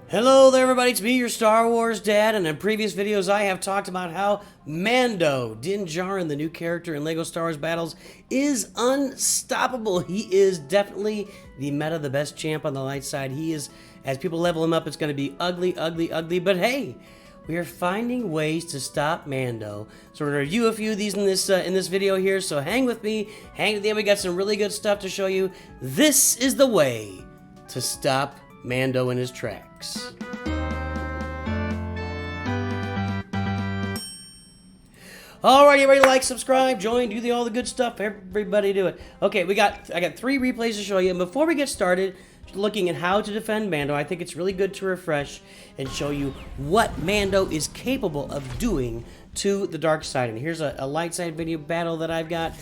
Hello there everybody, it's me, your Star Wars dad, and in previous videos I have talked about how Mando, Din Djarin, the new character in LEGO Star Wars Battles, is unstoppable. He is definitely the meta, the best champ on the light side. He is, as people level him up, it's going to be ugly, ugly, ugly, but hey, we are finding ways to stop Mando. So we're going to review a few of these in this video here, so hang with me, hang to the end, we got some really good stuff to show you. This is the way to stop Mando in his tracks. Alright, everybody, like, subscribe, join, do all the good stuff. Everybody do it. Okay, I got 3 replays to show you, and before we get started looking at how to defend Mando, I think it's really good to refresh and show you what Mando is capable of doing to the dark side. And here's a light side video battle that I've got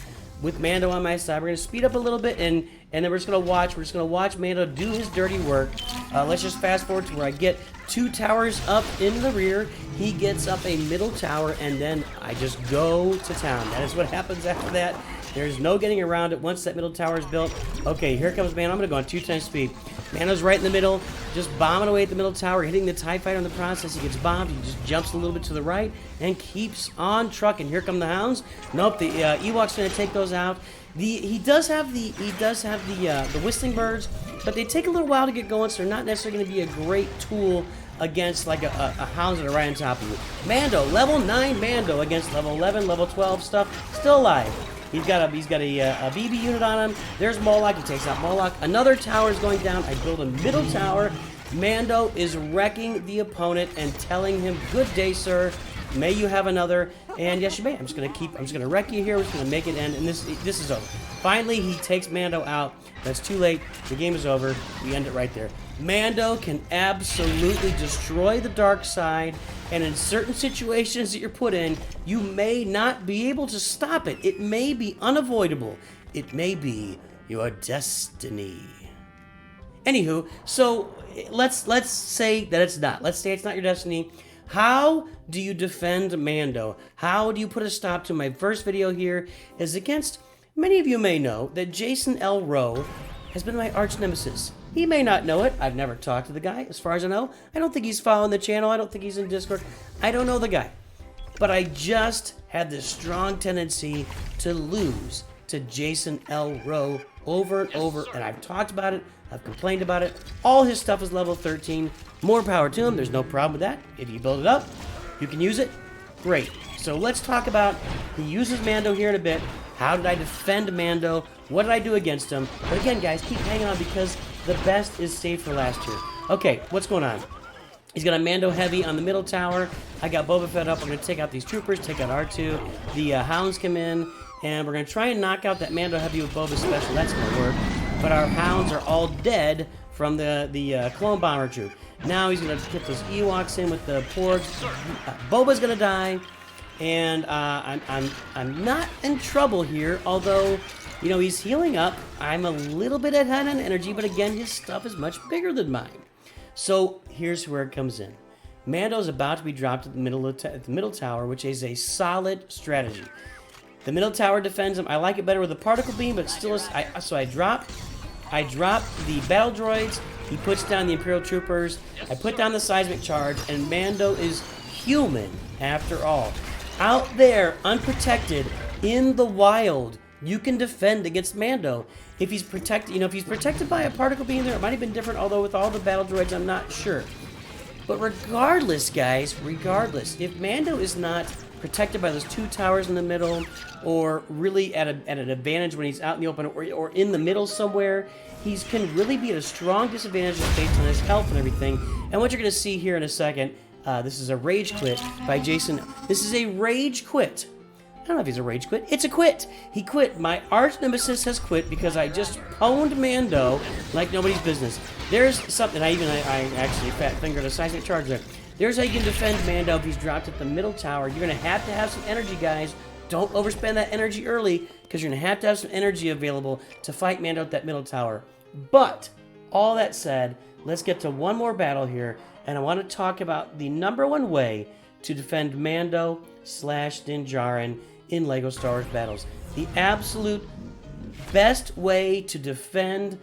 with Mando on my side. We're going to speed up a little bit, and then we're just going to watch Mando do his dirty work. Let's just fast forward to where I get 2 towers up in the rear. He gets up a middle tower, and then I just go to town. That is what happens after that. There's no getting around it once that middle tower is built. Okay, here comes Mando. I'm going to go on 2 times speed. Mando's right in the middle, just bombing away at the middle tower, hitting the TIE fighter in the process. He gets bombed. He just jumps a little bit to the right and keeps on trucking. Here come the hounds. Nope, the Ewok's going to take those out. He does have the whistling birds, but they take a little while to get going, so they're not necessarily going to be a great tool against like a hounds that are right on top of you. Mando, level 9 Mando against level 11, level 12 stuff, still alive. He's got a BB unit on him. There's Moloch. He takes out Moloch. Another tower is going down. I build a middle tower. Mando is wrecking the opponent and telling him, "Good day, sir. May you have another." And yes, you may. I'm just gonna wreck you here. We're just gonna make it end. And this is over. Finally, he takes Mando out. That's too late. The game is over. We end it right there. Mando can absolutely destroy the dark side, and in certain situations that you're put in, you may not be able to stop it. It may be unavoidable. It may be your destiny. Anywho, so let's say that it's not. Let's say it's not your destiny. How do you defend Mando? How do you put a stop to my first video here is against, many of you may know that Jason L. Rowe has been my arch nemesis. He may not know it. I've never talked to the guy, as far as I know. I don't think he's following the channel. I don't think he's in Discord. I don't know the guy. But I just had this strong tendency to lose to Jason L. Rowe over and over, and I've talked about it. I've complained about it. All his stuff is level 13. More power to him. There's no problem with that. If you build it up, you can use it. Great. So let's talk about, he uses Mando here in a bit. How did I defend Mando? What did I do against him? But again, guys, keep hanging on because the best is saved for last here. Okay, what's going on? He's got a Mando heavy on the middle tower. I got Boba Fett up. We're going to take out these troopers, take out R2. The hounds come in, and we're going to try and knock out that Mando heavy with Boba's special. That's going to work. But our hounds are all dead from the clone bomber troop. Now he's going to get those Ewoks in with the porgs. Boba's going to die. And I'm not in trouble here, although, you know, he's healing up. I'm a little bit ahead on energy, but again, his stuff is much bigger than mine. So here's where it comes in. Mando's about to be dropped at the middle tower, which is a solid strategy. The middle tower defends him. I like it better with the particle beam, but still, so I drop the battle droids. He puts down the Imperial troopers. I put down the seismic charge, and Mando is human after all. Out there, unprotected, in the wild, you can defend against Mando. If he's protected, if he's protected by a particle beam there, it might have been different, although with all the battle droids, I'm not sure. But regardless, guys, if Mando is not protected by those 2 towers in the middle, or really at an advantage when he's out in the open, or in the middle somewhere, he can really be at a strong disadvantage based on his health and everything. And what you're going to see here in a second, this is a rage quit by Jason. This is a rage quit. I don't know if he's a rage quit. It's a quit. He quit. My arch nemesis has quit because I just pwned Mando like nobody's business. There's something, I actually fat fingered a seismic charge there. There's how you can defend Mando if he's dropped at the middle tower. You're going to have some energy, guys. Don't overspend that energy early because you're going to have some energy available to fight Mando at that middle tower. But, all that said, let's get to one more battle here. And I want to talk about the #1 way to defend Mando / Din Djarin in LEGO Star Wars Battles. The absolute best way to defend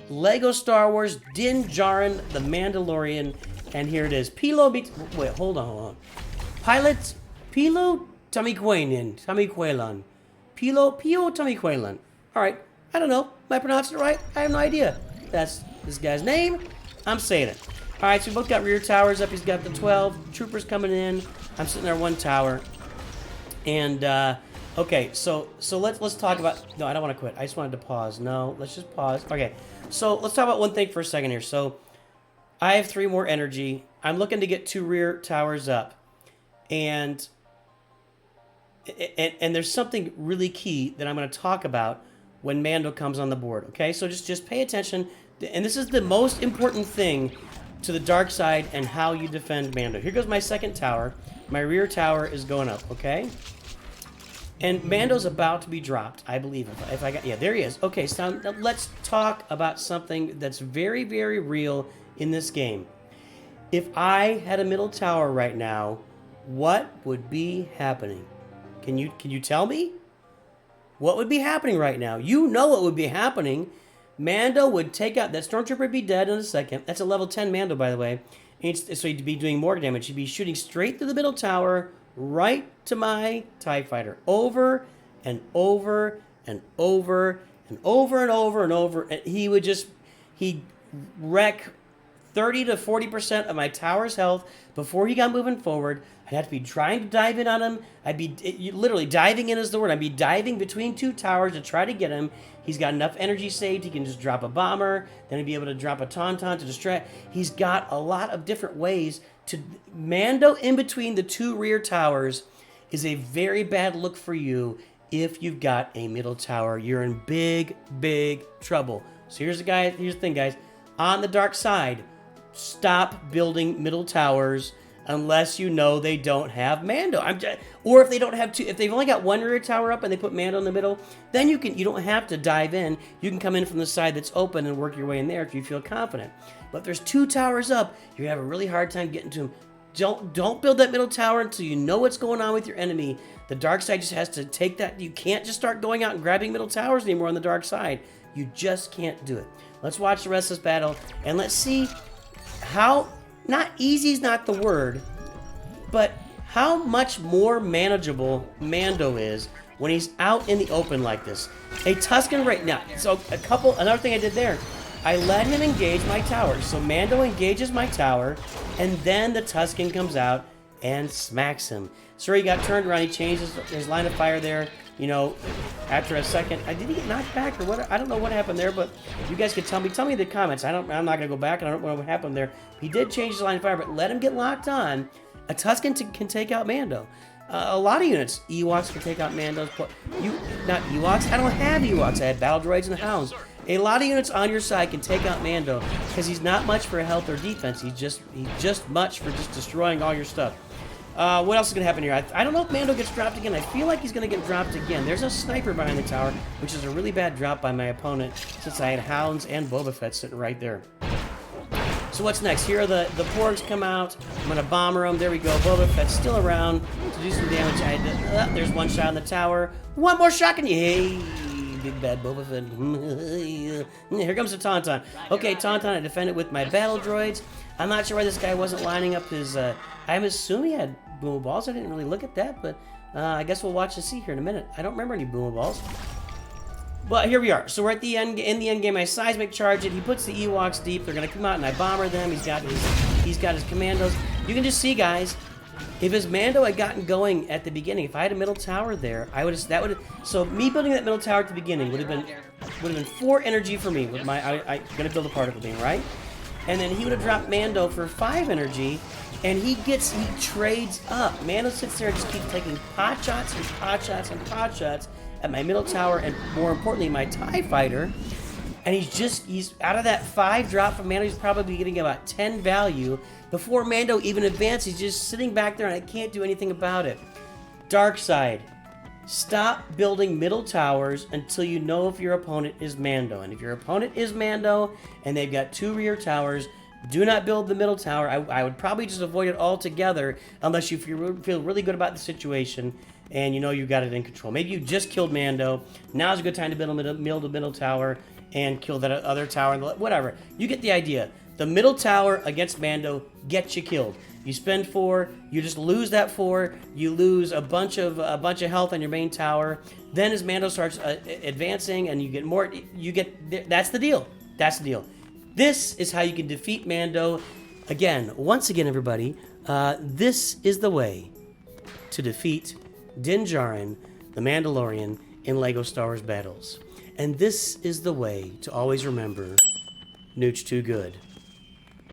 LEGO Star Wars Din Djarin, the Mandalorian, And here it is. Pilo meets... Wait, hold on. Pilot... Pilo Tamiquelan. Pio Tamiquelan. Alright, I don't know. Am I pronouncing it right? I have no idea. That's this guy's name. I'm saying it. Alright, so we both got rear towers up. He's got the 12. Troopers coming in. I'm sitting there one tower. And, okay, so let's talk about... No, I don't want to quit. I just wanted to pause. No, let's just pause. Okay, so let's talk about one thing for a second here. So, I have 3 more energy. I'm looking to get 2 rear towers up. And there's something really key that I'm going to talk about when Mando comes on the board, okay? So just pay attention. And this is the most important thing to the dark side and how you defend Mando. Here goes my second tower. My rear tower is going up, okay? And Mando's about to be dropped, I believe. If I got... Yeah, there he is. Okay, so now let's talk about something that's very, very real in this game. If I had a middle tower right now, what would be happening? Can you tell me? What would be happening right now? You know what would be happening. Mando would take out... That Stormtrooper would be dead in a second. That's a level 10 Mando, by the way. So he'd be doing more damage. He'd be shooting straight through the middle tower, right to my TIE Fighter. Over and over and over and over and over and over. And he would just... He'd wreck 30 to 40% of my tower's health before he got moving forward. I'd have to be trying to dive in on him. I'd be literally diving in is the word. I'd be diving between 2 towers to try to get him. He's got enough energy saved. He can just drop a bomber. Then he'd be able to drop a tauntaun to distract. He's got a lot of different ways to... Mando in between the 2 rear towers is a very bad look for you if you've got a middle tower. You're in big, big trouble. So here's the thing, guys. On the dark side, stop building middle towers unless you know they don't have Mando. Or if they don't have 2, if they've only got 1 rear tower up and they put Mando in the middle, then you don't have to dive in. You can come in from the side that's open and work your way in there if you feel confident. But if there's 2 towers up, you're gonna have a really hard time getting to them. Don't build that middle tower until you know what's going on with your enemy. The dark side just has to take that. You can't just start going out and grabbing middle towers anymore on the dark side. You just can't do it. Let's watch the rest of this battle and let's see how... Not easy is not the word, but how much more manageable Mando is when he's out in the open like this. A Tusken right now. So another thing I did there, I let him engage my tower. So Mando engages my tower, and then the Tusken comes out and smacks him. So he got turned around. He changed his line of fire there. You know, after a second, did he get knocked back or what? I don't know what happened there, but you guys can tell me. Tell me in the comments. I'm not gonna go back, and I don't know what happened there. He did change his line of fire, but let him get locked on. A Tusken can take out Mando. A lot of units, Ewoks can take out Mando's. Not Ewoks. I don't have Ewoks. I had battle droids and hounds. A lot of units on your side can take out Mando because he's not much for health or defense. He's just much for just destroying all your stuff. What else is going to happen here? I don't know if Mando gets dropped again. I feel like he's going to get dropped again. There's a sniper behind the tower, which is a really bad drop by my opponent since I had hounds and Boba Fett sitting right there. So what's next? Here are the porgs come out. I'm going to bomber them. There we go. Boba Fett's still around to do some damage. There's one shot on the tower. One more shot. Hey, big bad Boba Fett. Here comes the tauntaun. Okay, tauntaun. I defend it with my battle droids. I'm not sure why this guy wasn't lining up his... I'm assuming he had boomer balls. I didn't really look at that, but I guess we'll watch and see here in a minute. I don't remember any boomer balls. But here we are. So we're at the end. In the end game, I seismic charge it. He puts the Ewoks deep. They're gonna come out, and I bomber them. He's got his commandos. You can just see, guys. If his Mando had gotten going at the beginning, if I had a middle tower there, so me building that middle tower at the beginning would have been 4 energy for me with my I gonna build a particle beam, right? And then he would have dropped Mando for 5 energy, and he trades up. Mando sits there and just keeps taking pot shots and pot shots and pot shots at my middle tower, and more importantly, my TIE Fighter. And he's out of that 5 drop from Mando, he's probably getting about 10 value. Before Mando even advances, he's just sitting back there, and I can't do anything about it. Dark side. Stop building middle towers until you know if your opponent is Mando. And if your opponent is Mando and they've got 2 rear towers, do not build the middle tower. I would probably just avoid it altogether unless you feel really good about the situation and you know you got it in control. Maybe you just killed Mando. Now's a good time to build a middle tower and kill that other tower. Whatever. You get the idea. The middle tower against Mando gets you killed. You spend 4, you just lose that 4. You lose a bunch of health on your main tower. Then as Mando starts advancing and you get more, that's the deal. That's the deal. This is how you can defeat Mando. Again, once again, everybody, this is the way to defeat Din Djarin, the Mandalorian, in LEGO Star Wars Battles. And this is the way to always remember, Nooch too good.